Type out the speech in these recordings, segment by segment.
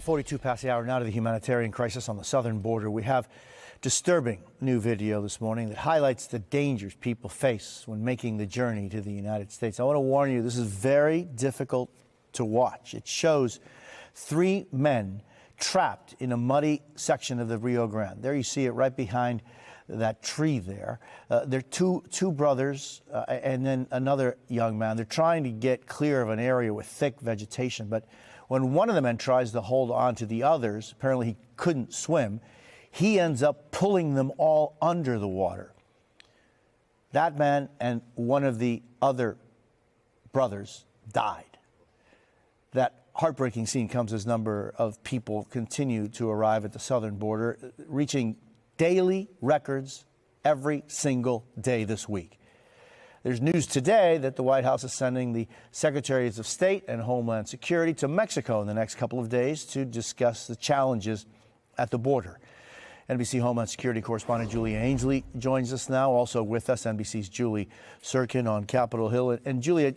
42 past the hour now to the humanitarian crisis on the southern border. We have disturbing new video this morning that highlights the dangers people face when making the journey to the United States. I want to warn you, this is very difficult to watch. It shows 3 men trapped in a muddy section of the Rio Grande. There you see it right behind that tree there. They're two brothers and then another young man. They're trying to get clear of an area with thick vegetation, but when one of the men tries to hold on to the others, apparently he couldn't swim, he ends up pulling them all under the water. That man and one of the other brothers died. That heartbreaking scene comes as a number of people continue to arrive at the southern border, reaching daily records every single day this week. There's news today that the White House is sending the Secretaries of State and Homeland Security to Mexico in the next couple of days to discuss the challenges at the border. NBC Homeland Security correspondent Julia Ainsley joins us now. Also with us, NBC's Julie Surkin on Capitol Hill. And Julia,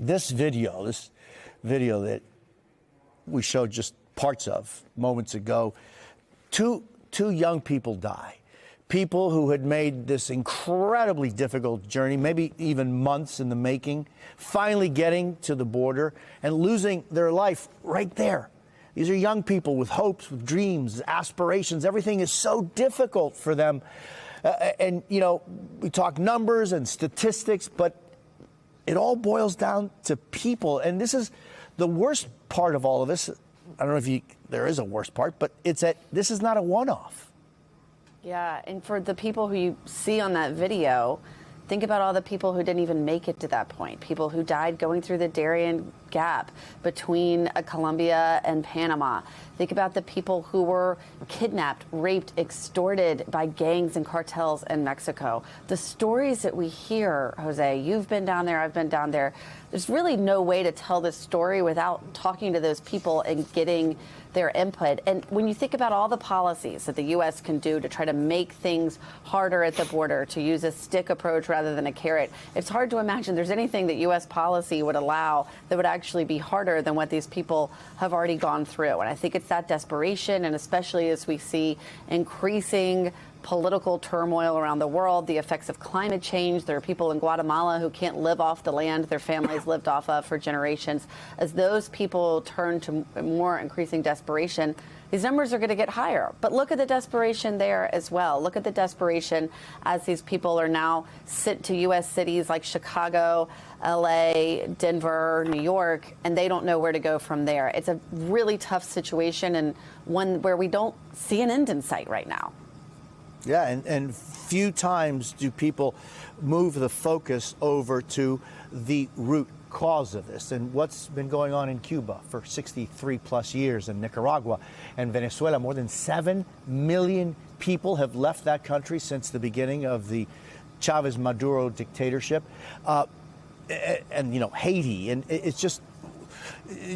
this video that we showed just parts of moments ago, two young people die. People who had made this incredibly difficult journey, maybe even months in the making, finally getting to the border and losing their life right there. These are young people with hopes, with dreams, aspirations. Everything is so difficult for them. And, you know, we talk numbers and statistics, but it all boils down to people. And this is the worst part of all of this. I don't know if there is a worst part, but this is not a one-off. Yeah, and for the people who you see on that video, think about all the people who didn't even make it to that point. People who died going through the Darien Gap between Colombia and Panama. Think about the people who were kidnapped, raped, extorted by gangs and cartels in Mexico. The stories that we hear, Jose, you've been down there, I've been down there. There's really no way to tell this story without talking to those people and getting their input. And when you think about all the policies that the U.S. can do to try to make things harder at the border, to use a stick approach rather than a carrot, it's hard to imagine there's anything that U.S. policy would allow that would actually be harder than what these people have already gone through. And I think it's that desperation, and especially as we see increasing political turmoil around the world, the effects of climate change. There are people in Guatemala who can't live off the land their families lived off of for generations. As those people turn to more increasing desperation, these numbers are going to get higher. But look at the desperation there as well. Look at the desperation as these people are now sent to U.S. cities like Chicago, L.A., Denver, New York, and they don't know where to go from there. It's a really tough situation, and one where we don't see an end in sight right now. Yeah, and few times do people move the focus over to the root cause of this and what's been going on in Cuba for 63 plus years, in Nicaragua and Venezuela. More than 7 million people have left that country since the beginning of the Chavez-Maduro dictatorship. And, you know, Haiti. And it's just,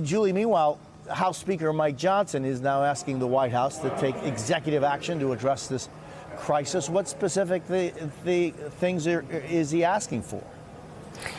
Julie, meanwhile, House Speaker Mike Johnson is now asking the White House to take executive action to address this crisis. What specific things is he asking for?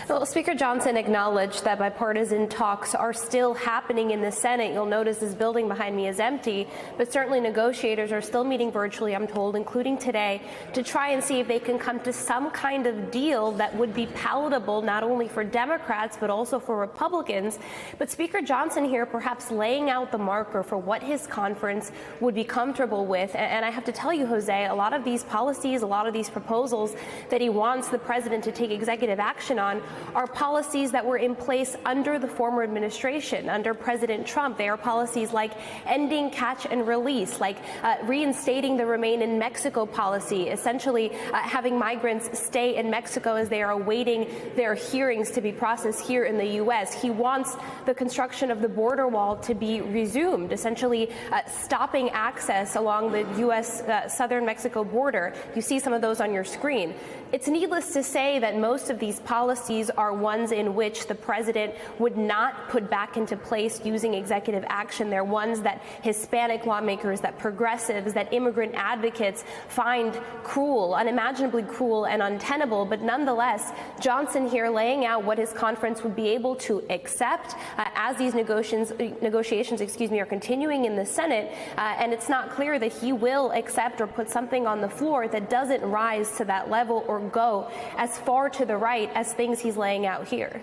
Well, Speaker Johnson acknowledged that bipartisan talks are still happening in the Senate. You'll notice this building behind me is empty, but certainly negotiators are still meeting virtually, I'm told, including today, to try and see if they can come to some kind of deal that would be palatable not only for Democrats, but also for Republicans. But Speaker Johnson here perhaps laying out the marker for what his conference would be comfortable with. And I have to tell you, Jose, a lot of these policies, a lot of these proposals that he wants the president to take executive action on are policies that were in place under the former administration, under President Trump. They are policies like ending catch and release, like reinstating the Remain in Mexico policy, essentially having migrants stay in Mexico as they are awaiting their hearings to be processed here in the U.S. He wants the construction of the border wall to be resumed, essentially stopping access along the U.S. southern Mexico border. You see some of those on your screen. It's needless to say that most of these policies are ones in which the president would not put back into place using executive action. They're ones that Hispanic lawmakers, that progressives, that immigrant advocates find cruel, unimaginably cruel and untenable. But nonetheless, Johnson here laying out what his conference would be able to accept as these negotiations are continuing in the Senate. And it's not clear that he will accept or put something on the floor that doesn't rise to that level or go as far to the right as things he's laying out here.